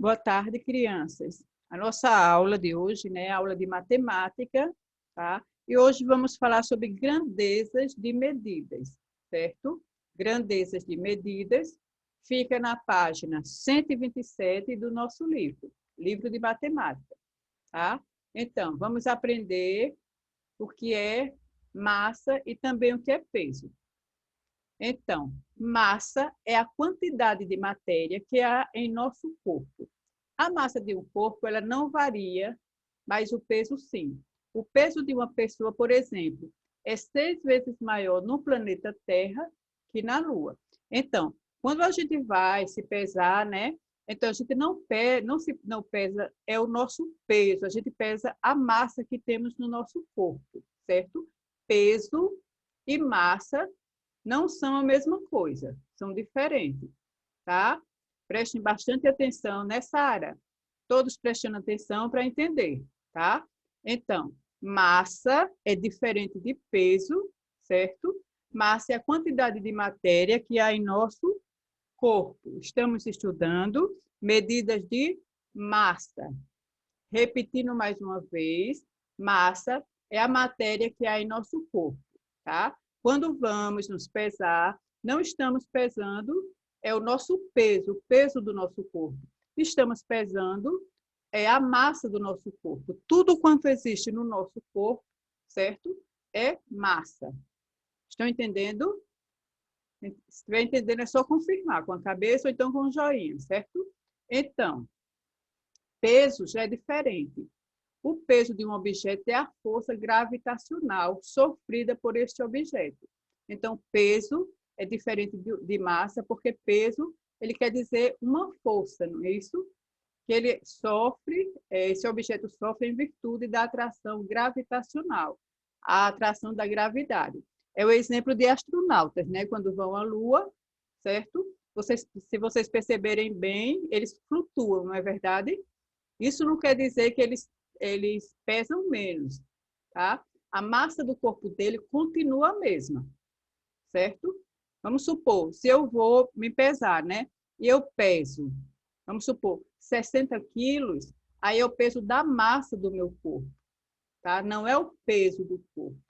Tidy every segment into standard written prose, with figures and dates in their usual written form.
Boa tarde, crianças. A nossa aula de hoje, né, é aula de matemática, tá? E hoje vamos falar sobre grandezas de medidas, certo? Grandezas de medidas fica na página 127 do nosso livro de matemática, tá? Então, vamos aprender o que é massa e também o que é peso. Então, massa é a quantidade de matéria que há em nosso corpo. A massa de um corpo ela não varia, mas o peso sim. O peso de uma pessoa, por exemplo, é 6 vezes maior no planeta Terra que na Lua. Então, quando a gente vai se pesar, né? Então, a gente não pesa é o nosso peso, a gente pesa a massa que temos no nosso corpo, certo? Peso e massa não são a mesma coisa, são diferentes, tá? Prestem bastante atenção nessa área. Todos prestando atenção para entender, tá? Então, massa é diferente de peso, certo? Massa é a quantidade de matéria que há em nosso corpo. Estamos estudando medidas de massa. Repetindo mais uma vez, massa é a matéria que há em nosso corpo, tá? Quando vamos nos pesar, não estamos pesando é o nosso peso, o peso do nosso corpo. Estamos pesando é a massa do nosso corpo. Tudo quanto existe no nosso corpo, certo? É massa. Estão entendendo? Se estiver entendendo, é só confirmar com a cabeça ou então com o joinha, certo? Então, peso já é diferente. O peso de um objeto é a força gravitacional sofrida por este objeto. Então, peso é diferente de massa, porque peso ele quer dizer uma força, não é isso? Que ele sofre, esse objeto sofre em virtude da atração gravitacional, a atração da gravidade. É o exemplo de astronautas, né? Quando vão à Lua, certo? Se vocês perceberem bem, eles flutuam, não é verdade? Isso não quer dizer que eles pesam menos, tá? A massa do corpo dele continua a mesma, certo? Vamos supor, se eu vou me pesar, né? E eu peso, vamos supor, 60 quilos, aí é o peso da massa do meu corpo, tá? Não é o peso do corpo,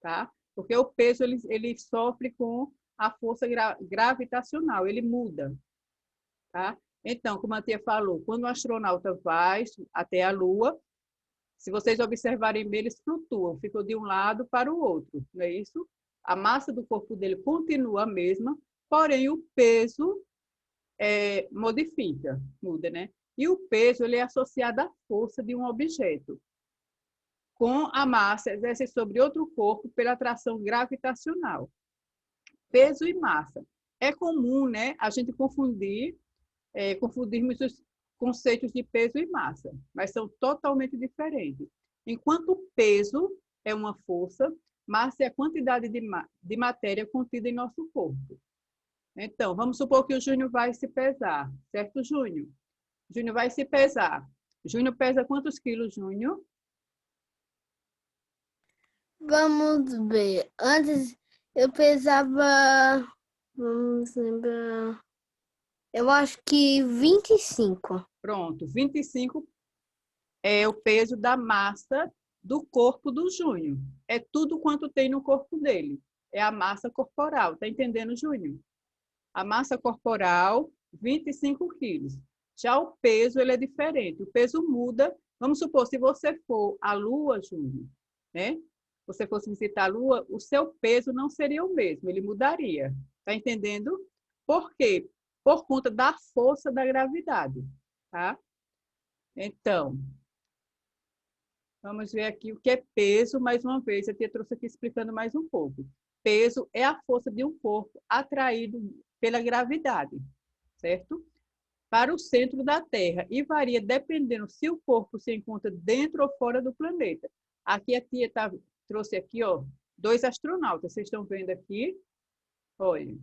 tá? Porque o peso, ele sofre com a força gravitacional, ele muda, tá? Então, como a tia falou, quando o astronauta vai até a Lua, se vocês observarem bem, eles flutuam, ficam de um lado para o outro, não é isso? A massa do corpo dele continua a mesma, porém o peso modifica, muda, né? E o peso ele é associado à força de um objeto, com a massa exerce sobre outro corpo pela atração gravitacional. Peso e massa. É comum, né, a gente confundirmos os conceitos de peso e massa, mas são totalmente diferentes. Enquanto o peso é uma força, massa é a quantidade de matéria contida em nosso corpo. Então, vamos supor que o Júnior vai se pesar, certo, Júnior? Júnior vai se pesar. Júnior pesa quantos quilos, Júnior? Vamos ver. Antes eu pesava. Vamos lembrar. Eu acho que 25. Pronto, 25 é o peso da massa do corpo do Júnior. É tudo quanto tem no corpo dele. É a massa corporal. Tá entendendo, Júnior? A massa corporal, 25 quilos. Já o peso, ele é diferente. O peso muda. Vamos supor, se você for à Lua, Júnior, né? Você fosse visitar a Lua, o seu peso não seria o mesmo, ele mudaria. Tá entendendo? Por quê? Por conta da força da gravidade, tá? Então, vamos ver aqui o que é peso, mais uma vez. Eu te trouxe aqui explicando mais um pouco. Peso é a força de um corpo atraído pela gravidade, certo? Para o centro da Terra e varia dependendo se o corpo se encontra dentro ou fora do planeta. Aqui a tia trouxe aqui, ó, 2 astronautas. Vocês estão vendo aqui? Olha,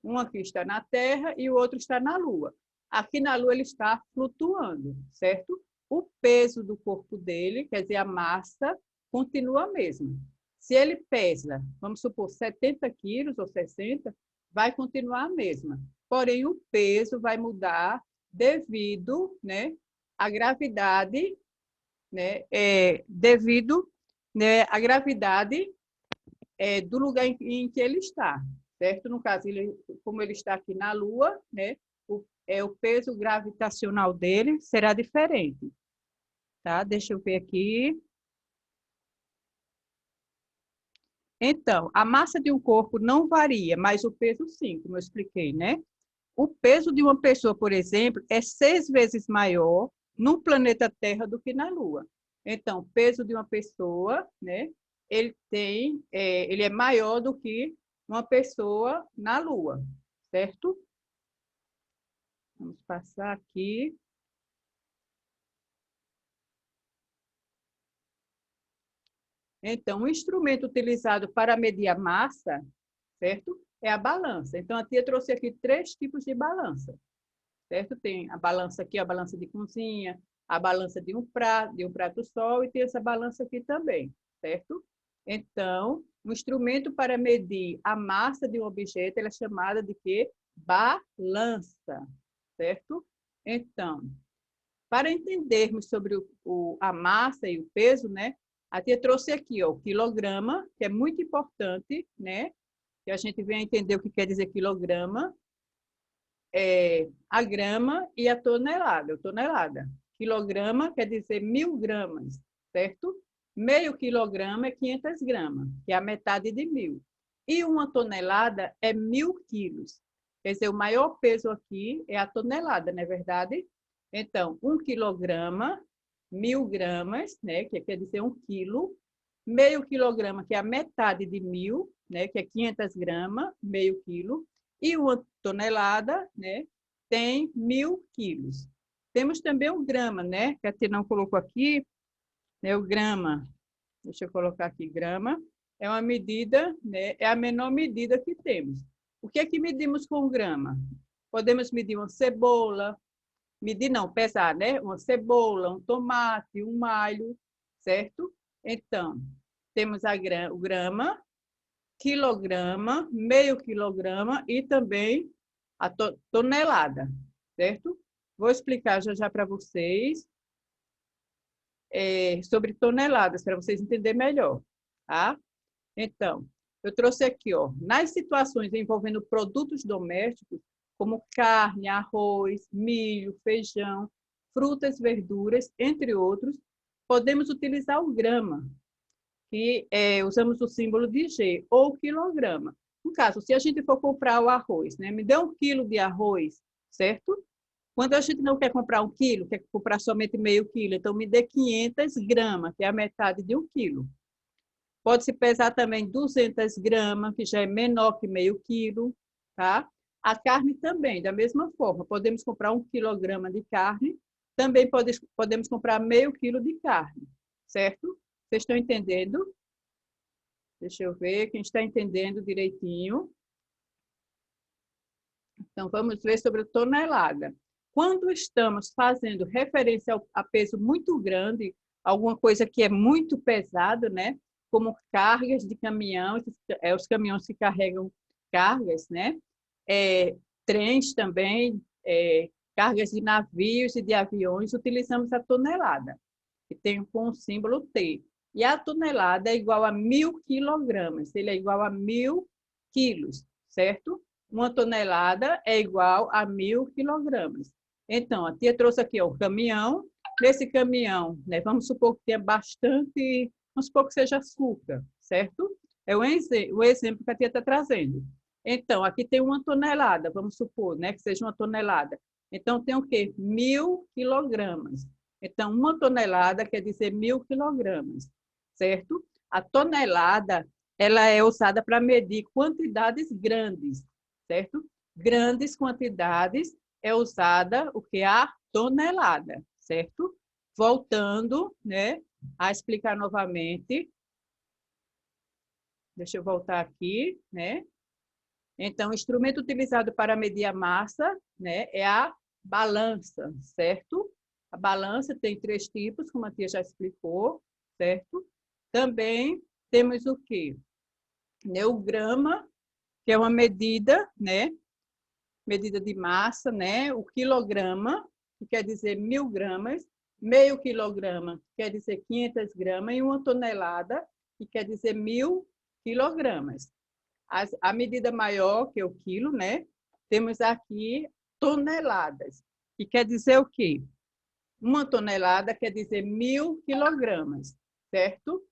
um aqui está na Terra e o outro está na Lua. Aqui na Lua ele está flutuando, certo? O peso do corpo dele, quer dizer, a massa, continua a mesma. Se ele pesa, vamos supor, 70 quilos ou 60, vai continuar a mesma. Porém, o peso vai mudar devido, né, à gravidade, né, devido, né, à gravidade do lugar em que ele está, certo? No caso, como ele está aqui na Lua, né, o peso gravitacional dele será diferente, tá? Deixa eu ver aqui. Então, a massa de um corpo não varia, mas o peso sim, como eu expliquei, né? O peso de uma pessoa, por exemplo, é 6 vezes maior no planeta Terra do que na Lua. Então, o peso de uma pessoa, né? Ele é maior do que uma pessoa na Lua, certo? Vamos passar aqui. Então, o instrumento utilizado para medir a massa, certo? É a balança. Então, a tia trouxe aqui 3 tipos de balança, certo? Tem a balança aqui, a balança de cozinha, a balança de um prato só, e tem essa balança aqui também, certo? Então, o instrumento para medir a massa de um objeto é chamada de quê? Balança, certo? Então, para entendermos sobre a massa e o peso, né? A tia trouxe aqui, ó, o quilograma, que é muito importante, né? Que a gente venha entender o que quer dizer quilograma, a grama e a tonelada. Tonelada. Quilograma quer dizer 1.000 gramas, certo? Meio quilograma é 500 gramas, que é a metade de 1.000. E uma tonelada é 1.000 quilos. Quer dizer, o maior peso aqui é a tonelada, não é verdade? Então, 1 quilograma, 1.000 gramas, né, que quer dizer 1 quilo. Meio quilograma, que é a metade de 1.000, né, que é 500 gramas, meio quilo. E uma tonelada, né, tem 1.000 quilos. Temos também o grama, né, que a tia não colocou aqui, né, o grama. Deixa eu colocar aqui, grama. É uma medida, né, é a menor medida que temos. O que é que medimos com grama? Podemos medir uma cebola, medir não, pesar, né? Uma cebola, um tomate, um alho, certo? Então, temos o grama, quilograma, meio quilograma e também a tonelada, certo? Vou explicar já para vocês sobre toneladas, para vocês entenderem melhor, tá? Então, eu trouxe aqui, ó, nas situações envolvendo produtos domésticos, como carne, arroz, milho, feijão, frutas, verduras, entre outros, podemos utilizar o grama, que usamos o símbolo de G, ou quilograma. No caso, se a gente for comprar o arroz, né, me dê 1 quilo de arroz, certo? Quando a gente não quer comprar 1 quilo, quer comprar somente meio quilo, então me dê 500 gramas, que é a metade de 1 quilo. Pode-se pesar também 200 gramas, que já é menor que meio quilo, tá? A carne também, da mesma forma. Podemos comprar 1 quilograma de carne, também podemos comprar meio quilo de carne, certo? Vocês estão entendendo? Deixa eu ver quem está entendendo direitinho. Então, vamos ver sobre a tonelada. Quando estamos fazendo referência a peso muito grande, alguma coisa que é muito pesado, né? Como cargas de caminhão, os caminhões que carregam cargas, né? Trens também, cargas de navios e de aviões, utilizamos a tonelada, que tem com o símbolo T. E a tonelada é igual a 1.000 quilogramas, ele é igual a 1.000 quilos, certo? Uma tonelada é igual a 1.000 quilogramas. Então, a tia trouxe aqui ó, o caminhão. Nesse caminhão, né, vamos supor que tenha bastante, vamos supor que seja açúcar, certo? É o exemplo que a tia está trazendo. Então, aqui tem uma tonelada, vamos supor, né, que seja uma tonelada. Então, tem o quê? 1.000 quilogramas. Então, uma tonelada quer dizer 1.000 quilogramas, certo? A tonelada, ela é usada para medir quantidades grandes, certo? Grandes quantidades é usada o que? A tonelada, certo? Voltando, né, a explicar novamente. Deixa eu voltar aqui, né? Então, o instrumento utilizado para medir a massa, né, é a balança, certo? A balança tem 3 tipos, como a tia já explicou, certo? Também temos o quê? O grama, que é uma medida, né, medida de massa, né? O quilograma, que quer dizer 1000 gramas, meio quilograma, que quer dizer 500 gramas, e uma tonelada, que quer dizer 1000 quilogramas. A medida maior, que é o quilo, né? Temos aqui toneladas, que quer dizer o quê? Uma tonelada quer dizer 1000 quilogramas, certo?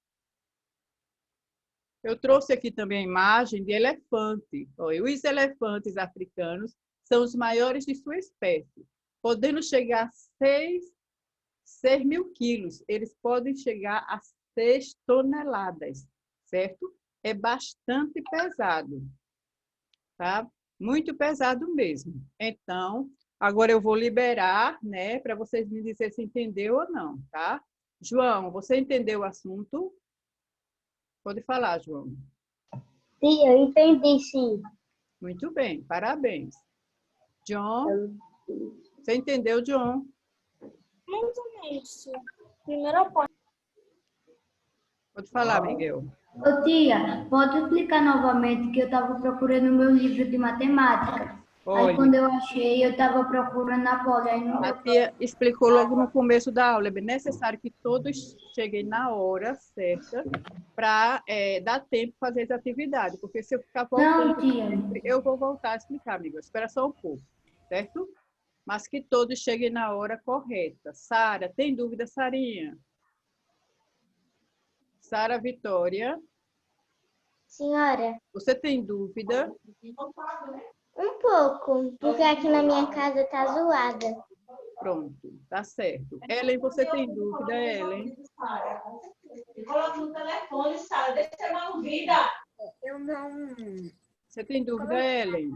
Eu trouxe aqui também a imagem de elefante. Os elefantes africanos são os maiores de sua espécie, podendo chegar a 6.000 quilos. Eles podem chegar a 6 toneladas, certo? É bastante pesado, tá? Muito pesado mesmo. Então, agora eu vou liberar, né, para vocês me dizerem se entendeu ou não, tá? João, você entendeu o assunto? Pode falar, João. Sim, eu entendi, sim. Muito bem, parabéns. John, você entendeu, John? Isso. Primeira parte. Pode falar, Miguel. Ô tia, pode explicar novamente que eu estava procurando o meu livro de matemática. Olha, Aí quando eu achei, eu estava procurando na folha. Aí não a deu tia explicou logo no começo da aula. É bem necessário que todos cheguem na hora certa para dar tempo para fazer as atividades. Porque se eu ficar voltando, Não, tia. eu vou voltar a explicar, amigo. Espera só um pouco, certo? Mas que todos cheguem na hora correta. Sara, tem dúvida, Sarinha? Sara Vitória, Senhora, você tem dúvida? um pouco, porque aqui na minha casa tá zoada. Pronto, tá certo. Ellen, você tem dúvida, Ellen? Coloca no telefone, Sara, deixa eu chamar no vida. Eu não Você tem dúvida, Ellen?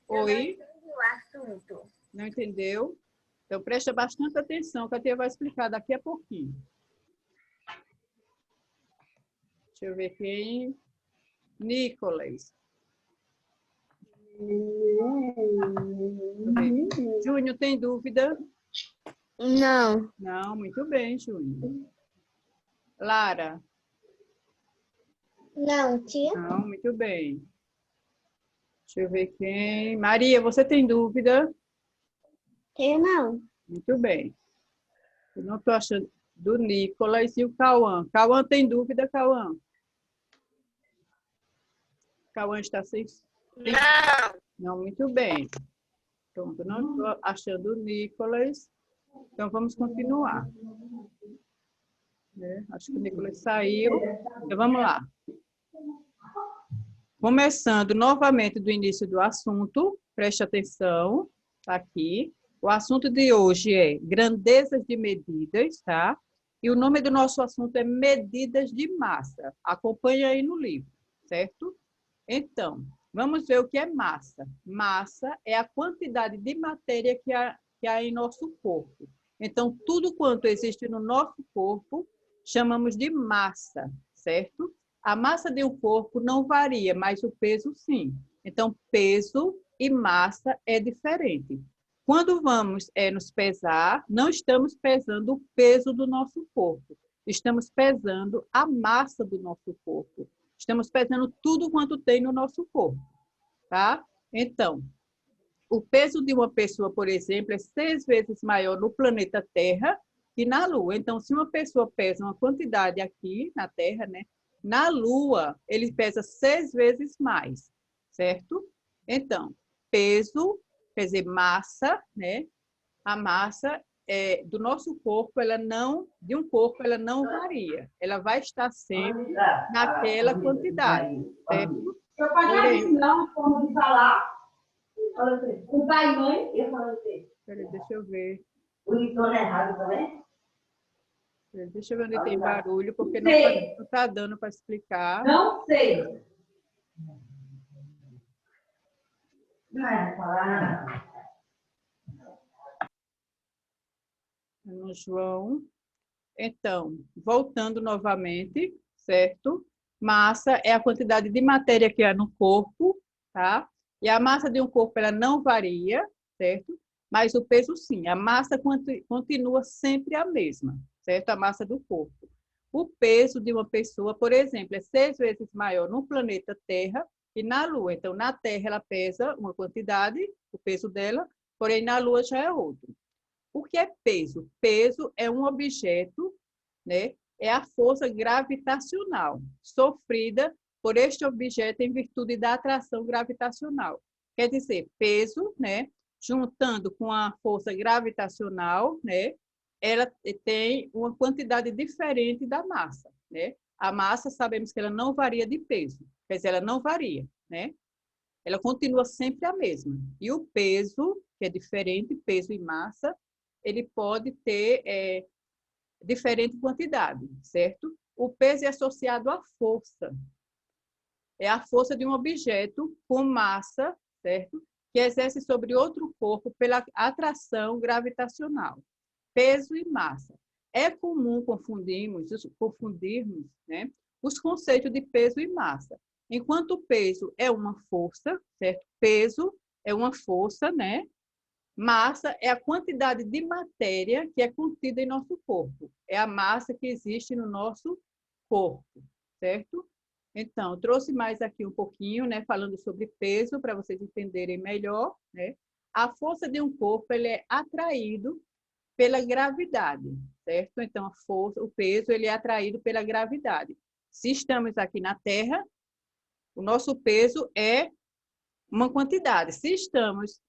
Oi? entendi o assunto. Não entendeu? Então, presta bastante atenção, que a tia vai explicar daqui a pouquinho. Deixa eu ver quem. Nicolas. Júnior, tem dúvida? Não. Não, muito bem, Júnior. Lara? Não, tia? Não, muito bem. Deixa eu ver quem. Maria, você tem dúvida? Eu não. Muito bem. Eu não estou achando do Nicolas e o Cauã. Cauã tem dúvida, Cauã? Cauã está sem... Não, muito bem. Pronto, não estou achando o Nicolas. Então, vamos continuar. Acho que o Nicolas saiu. Então, vamos lá. Começando novamente do início do assunto, preste atenção, tá aqui. O assunto de hoje é grandezas de medidas, tá? E o nome do nosso assunto é medidas de massa. Acompanhe aí no livro, certo? Então, vamos ver o que é massa. Massa é a quantidade de matéria que há em nosso corpo. Então, tudo quanto existe no nosso corpo, chamamos de massa, certo? A massa de um corpo não varia, mas o peso sim. Então, peso e massa é diferente. Quando vamos nos pesar, não estamos pesando o peso do nosso corpo. Estamos pesando a massa do nosso corpo. Estamos pesando tudo quanto tem no nosso corpo, tá? Então, o peso de uma pessoa, por exemplo, é 6 vezes maior no planeta Terra que na Lua. Então, se uma pessoa pesa uma quantidade aqui na Terra, né? Na Lua, ele pesa 6 vezes mais, certo? Então, peso, quer dizer, massa, né? A massa do nosso corpo, de um corpo, ela não varia. Ela vai estar sempre naquela quantidade, certo? Eu falei não, como de falar. O pai e mãe, eu falei. Peraí, deixa eu ver. O Litor é errado também? Deixa eu ver onde tem barulho, porque não está dando para explicar. Não sei. Não é falar nada. No João. Então, voltando novamente, certo? Massa é a quantidade de matéria que há no corpo, tá? E a massa de um corpo, ela não varia, certo? Mas o peso, sim. A massa continua sempre a mesma, certo? A massa do corpo. O peso de uma pessoa, por exemplo, é 6 vezes maior no planeta Terra e na Lua. Então, na Terra ela pesa uma quantidade, o peso dela, porém na Lua já é outro. O que é peso? Peso é um objeto, né? É a força gravitacional sofrida por este objeto em virtude da atração gravitacional. Quer dizer, peso, né? Juntando com a força gravitacional, né? Ela tem uma quantidade diferente da massa, né? A massa, sabemos que ela não varia de peso, quer dizer, ela não varia, né? Ela continua sempre a mesma. E o peso, que é diferente, peso e massa, ele pode ter diferente quantidade, certo? O peso é associado à força. É a força de um objeto com massa, certo? Que exerce sobre outro corpo pela atração gravitacional. Peso e massa. É comum confundirmos, né, os conceitos de peso e massa. Enquanto o peso é uma força, certo? Peso é uma força, né? Massa é a quantidade de matéria que é contida em nosso corpo. É a massa que existe no nosso corpo, certo? Então, trouxe mais aqui um pouquinho, né, falando sobre peso, para vocês entenderem melhor, né? A força de um corpo, ele é atraído pela gravidade, certo? Então, a força, o peso, ele é atraído pela gravidade. Se estamos aqui na Terra, o nosso peso é uma quantidade. Se estamos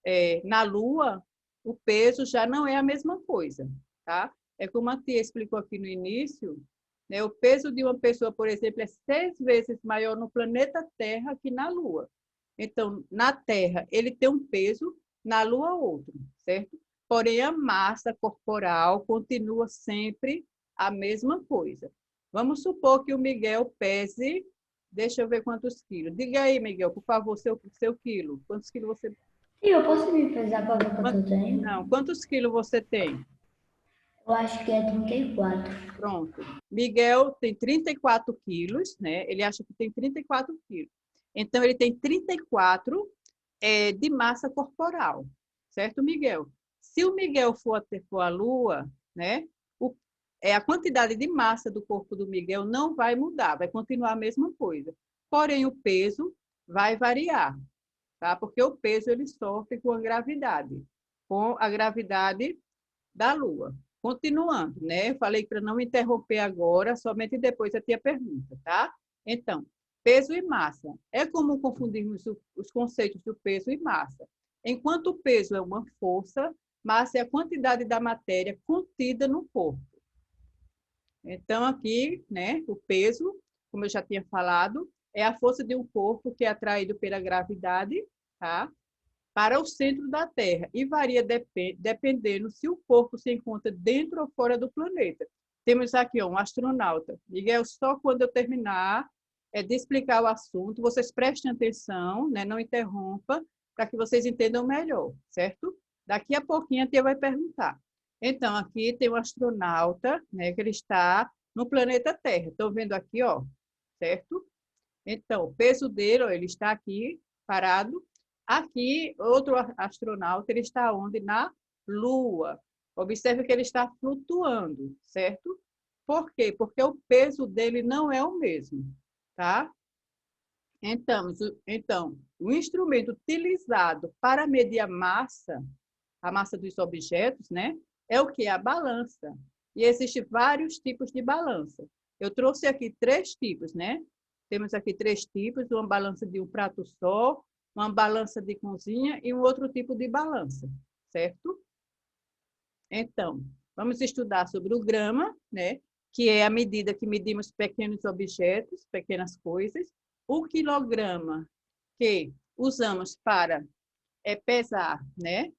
na Lua, o peso já não é a mesma coisa, tá? É como a tia explicou aqui no início, né? O peso de uma pessoa, por exemplo, é 6 vezes maior no planeta Terra que na Lua. Então, na Terra, ele tem um peso, na Lua, outro, certo? Porém, a massa corporal continua sempre a mesma coisa. Vamos supor que o Miguel pese, deixa eu ver quantos quilos. Diga aí, Miguel, por favor, seu quilo. Quantos quilos você... Sim, eu posso me pesar para ver quanto eu tenho? Não, quantos quilos você tem? Eu acho que é 34. Pronto. Miguel tem 34 quilos, né? Ele acha que tem 34 quilos. Então, ele tem 34 de massa corporal, certo, Miguel? Se o Miguel for à Lua, né? A quantidade de massa do corpo do Miguel não vai mudar, vai continuar a mesma coisa. Porém, o peso vai variar, tá? Porque o peso ele sofre com a gravidade da Lua. Continuando, né? Eu falei para não interromper agora, somente depois a tia pergunta, tá? Então, peso e massa. É comum confundirmos os conceitos do peso e massa. Enquanto o peso é uma força, massa é a quantidade da matéria contida no corpo. Então, aqui, né, o peso, como eu já tinha falado, é a força de um corpo que é atraído pela gravidade, tá? Para o centro da Terra e varia dependendo se o corpo se encontra dentro ou fora do planeta. Temos aqui um astronauta. Miguel, só quando eu terminar de explicar o assunto, vocês prestem atenção, né? Não interrompa, para que vocês entendam melhor, certo? Daqui a pouquinho a tia vai perguntar. Então, aqui tem um astronauta, né, que ele está no planeta Terra. Estão vendo aqui, ó, certo? Então, o peso dele, ó, ele está aqui parado. Aqui, outro astronauta, ele está onde? Na Lua. Observe que ele está flutuando, certo? Por quê? Porque o peso dele não é o mesmo, tá? Então, o instrumento utilizado para medir a massa dos objetos, né? É o que? A balança. E existem vários tipos de balança. Eu trouxe aqui 3 tipos, né? Temos aqui 3 tipos, uma balança de um prato só, uma balança de cozinha e um outro tipo de balança, certo? Então, vamos estudar sobre o grama, né? Que é a medida que medimos pequenos objetos, pequenas coisas. O quilograma, que usamos para pesar, né?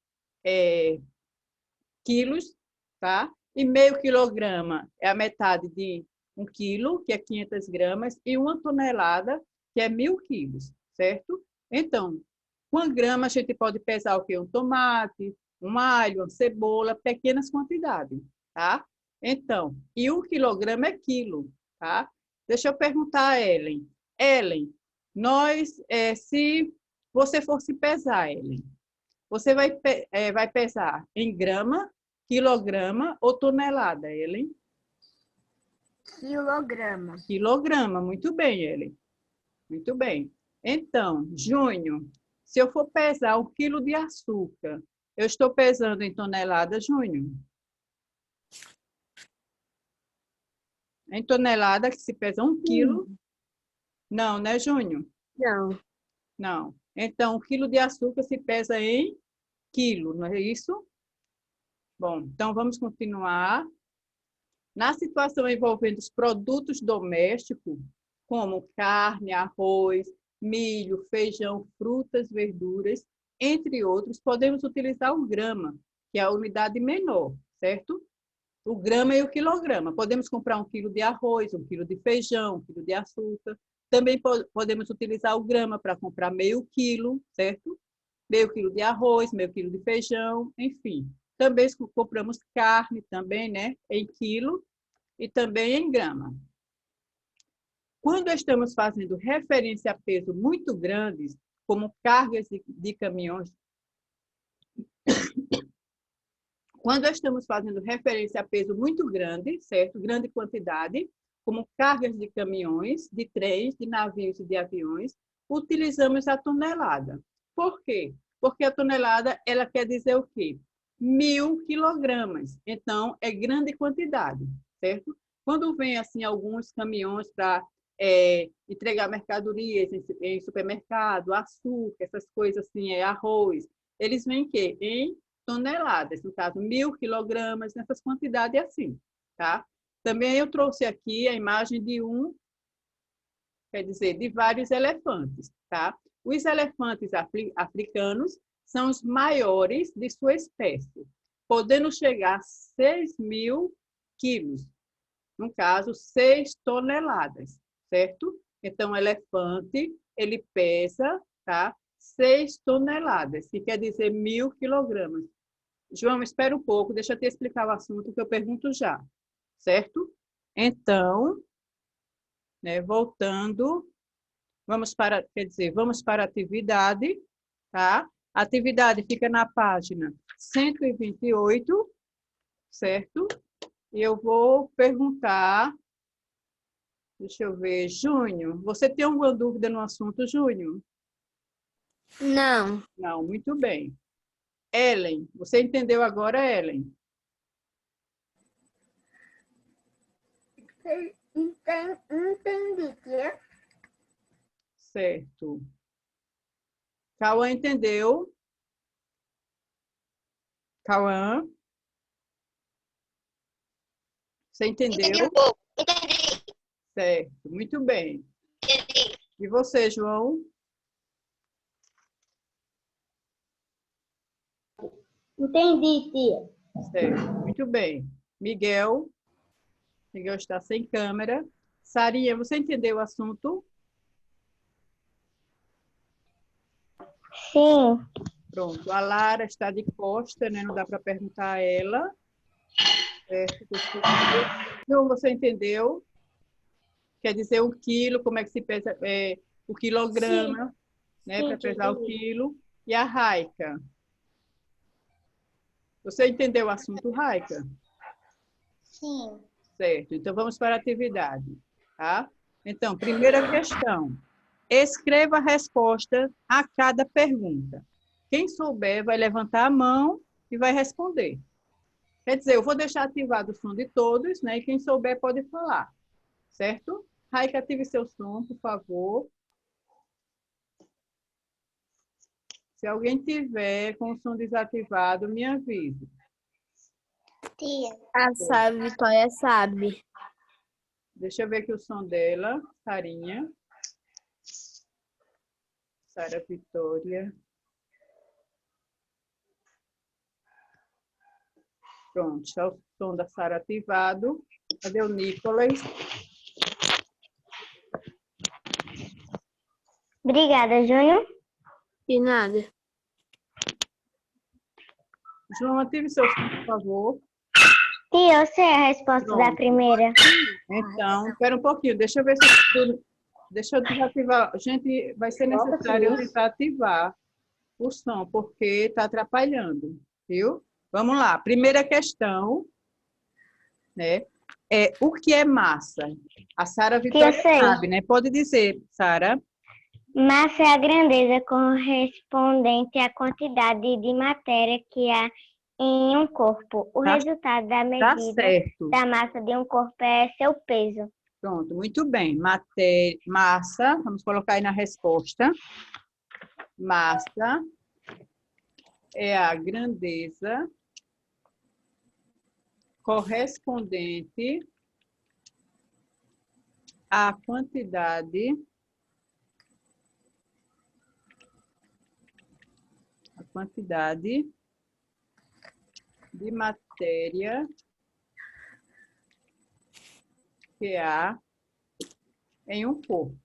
Quilos, tá? E meio quilograma é a metade de 1 quilo, que é 500 gramas, e 1 tonelada, que é 1000 quilos, certo? Então, 1 grama a gente pode pesar o quê? Um tomate, um alho, uma cebola, pequenas quantidades, tá? Então, e 1 quilograma é quilo, tá? Deixa eu perguntar a Ellen. Ellen, se você fosse pesar, Ellen, você vai pesar em grama, quilograma ou tonelada, Ellen? Quilograma. Quilograma, muito bem, Ellen. Muito bem. Então, Júnior, se eu for pesar 1 quilo de açúcar, eu estou pesando em toneladas, Júnior? Em tonelada que se pesa 1 quilo? Não, né, Júnior? Não. Não. Então, 1 quilo de açúcar se pesa em quilo, não é isso? Bom, então vamos continuar. Na situação envolvendo os produtos domésticos, como carne, arroz, milho, feijão, frutas, verduras, entre outros, podemos utilizar o grama, que é a unidade menor, certo? O grama e o quilograma. Podemos comprar 1 quilo de arroz, 1 quilo de feijão, 1 quilo de açúcar. Também podemos utilizar o grama para comprar meio quilo, certo? Meio quilo de arroz, meio quilo de feijão, enfim. Também compramos carne também, né? Em quilo e também em grama. Quando estamos fazendo referência a peso muito grandes, como cargas de caminhões, quando estamos fazendo referência a peso muito grande, certo? Grande quantidade, como cargas de caminhões, de trens, de navios e de aviões, utilizamos a tonelada. Por quê? Porque a tonelada, ela quer dizer o quê? 1.000 quilogramas. Então, é grande quantidade, certo? Quando vem, assim, alguns caminhões para entregar mercadorias em supermercado, açúcar, essas coisas assim, arroz, eles vêm quê? Em toneladas, no caso, 1.000 quilogramas, nessas quantidades assim, tá? Também eu trouxe aqui a imagem de quer dizer, de vários elefantes, tá? Os elefantes africanos são os maiores de sua espécie, podendo chegar a 6.000 quilos, no caso, 6 toneladas, certo? Então, o elefante, ele pesa, tá? 6 toneladas, que quer dizer 1.000 quilogramas. João, espera um pouco, deixa eu te explicar o assunto que eu pergunto já, certo? Então, né, voltando, vamos para a atividade, tá? A atividade fica na página 128, certo? E eu vou perguntar, deixa eu ver, Júnior, você tem alguma dúvida no assunto, Júnior? Não. Não, muito bem. Ellen, você entendeu agora, Ellen? Entendi, tia. Certo. Cauã entendeu? Cauã? Você entendeu? Entendi. Certo, muito bem. E você, João? Entendi, tia. Certo, muito bem. Miguel? Miguel está sem câmera. Sarinha, você entendeu o assunto? Sim. Pronto. A Lara está de costa, né? Não dá para perguntar a ela. Certo. João, você entendeu? Quer dizer, o quilo, como é que se pesa o quilograma, né? Para pesar o quilo. E a Raika? Você entendeu o assunto, Raika? Sim. Certo. Então, vamos para a atividade, tá? Então, primeira questão. Escreva a resposta a cada pergunta. Quem souber vai levantar a mão e vai responder. Quer dizer, eu vou deixar ativado o som de todos, né? E quem souber pode falar, certo? Raika, ative seu som, por favor. Se alguém tiver com o som desativado, me avise. Tia. A Vitória sabe. Deixa eu ver aqui o som dela. Sarinha. Sara Vitória. Pronto, está o som da Sara ativado. Cadê o Nicolas? Obrigada, Júnior. De nada. João, ative seu som, por favor. Tia, eu sei a resposta da Pronto. primeira. Então, espera um pouquinho. Deixa eu ver se... Deixa eu desativar. Gente, vai ser necessário eu tentar ativar o som, porque está atrapalhando, viu? Vamos lá. Primeira questão, né? O que é massa? A Sara Vitória sabe, né? Pode dizer, Sara. Massa é a grandeza correspondente à quantidade de matéria que há em um corpo. O Tá, resultado da tá medida certo. da massa de um corpo é seu peso. Pronto, muito bem. Massa, vamos colocar aí na resposta. Massa é a grandeza correspondente à quantidade de matéria que há em um corpo,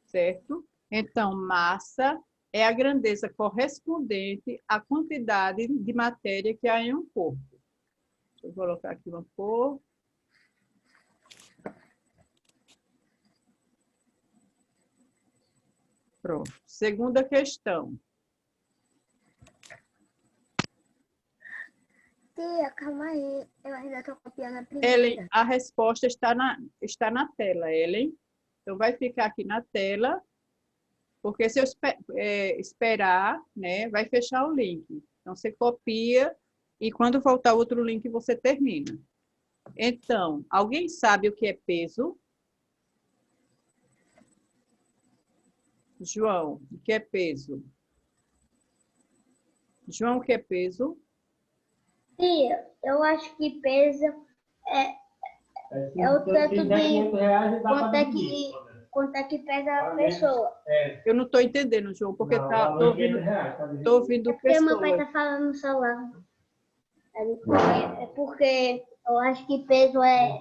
certo? Então, massa é a grandeza correspondente à quantidade de matéria que há em um corpo. Deixa eu colocar aqui uma cor. Pronto. Segunda questão. Tia, calma aí. Eu ainda estou copiando a Ellen, primeira. a resposta está na tela, Ellen. Então, vai ficar aqui na tela, porque se eu esperar, né, vai fechar o link. Então, você copia e quando voltar outro link, você termina. Então, alguém sabe o que é peso? João, o que é peso? João, o que é peso? Tia, eu acho que peso é o tanto de quanto é que pesa a pessoa. Eu não estou entendendo, João, porque estou ouvindo É porque meu pai pessoas. está falando no celular. É porque eu acho que peso é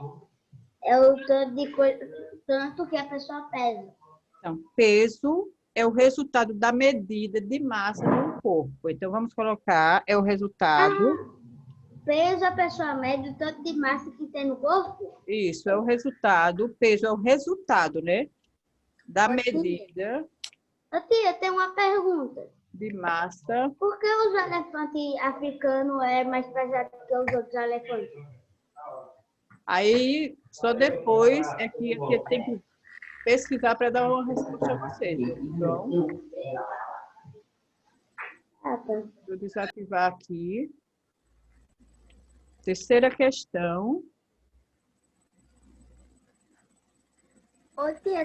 o tanto de coisa, tanto que a pessoa pesa. Então, peso é o resultado da medida de massa de um corpo. Então, vamos colocar, é o resultado. Peso a pessoa mede o tanto de massa que tem no corpo? Isso, é o resultado. O peso é o resultado, né? Da medida Tia, tem uma pergunta. de massa. Por que os elefantes africanos é mais pesado que os outros elefantes? Aí, só depois é que tem que pesquisar para dar uma resposta a vocês. Então, Ah, tá. vou desativar aqui. Terceira questão. Ô tia,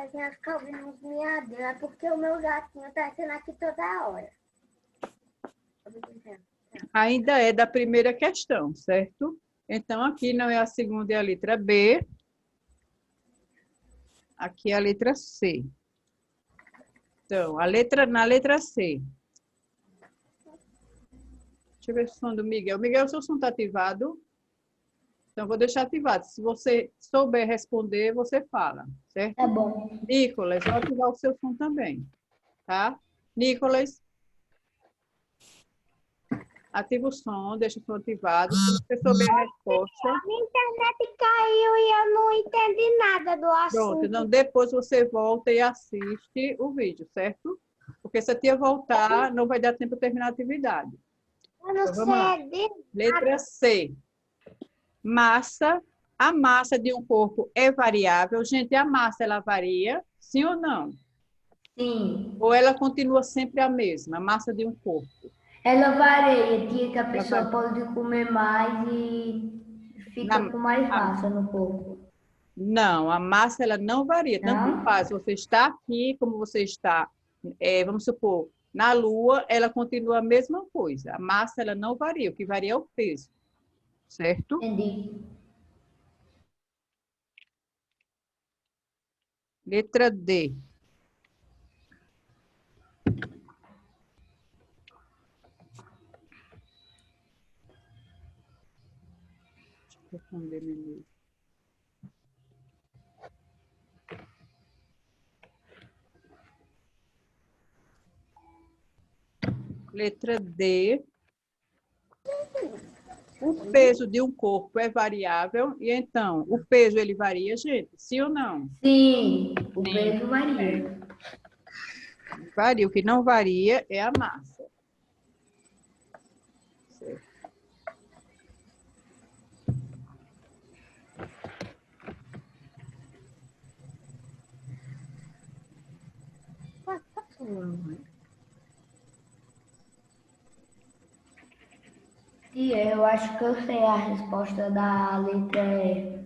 tem as calvinhas uns miadinhos, é porque o meu gatinho tá sendo aqui toda hora. Ainda é da primeira questão, certo? Então, aqui não é a segunda, é a letra B. Aqui é a letra C. Então, na letra C. Deixa eu ver o som do Miguel. Miguel, o seu som está ativado? Então, vou deixar ativado. Se você souber responder, você fala, certo? Tá bom. Nicolas, vou ativar o seu som também, tá? Nicolas, ativa o som, deixa o som ativado. Se você souber a resposta, Minha internet caiu e eu não entendi nada do pronto. assunto. Então, depois você volta e assiste o vídeo, certo? Porque se a tia voltar, não vai dar tempo de terminar a atividade. Eu não Então, vamos lá. sei. Letra C. Massa. A massa de um corpo é variável. Gente, a massa, ela varia? Sim ou não? Sim. Ou ela continua sempre a mesma, a massa de um corpo? Ela varia, tia, que a pessoa varia. pode comer mais e fica com mais massa no corpo. Não, a massa ela não varia. Tanto Não? faz. Você está aqui, como você está, vamos supor, na Lua, ela continua a mesma coisa. A massa ela não varia. O que varia é o peso. Certo? Entendi. Letra D. Deixa eu responder meu. Letra D. O peso de um corpo é variável e então o peso ele varia, gente? Sim ou não? Sim, o Sim. peso varia. Varia. O que não varia é a massa. Certo. E eu acho que eu sei a resposta da letra E.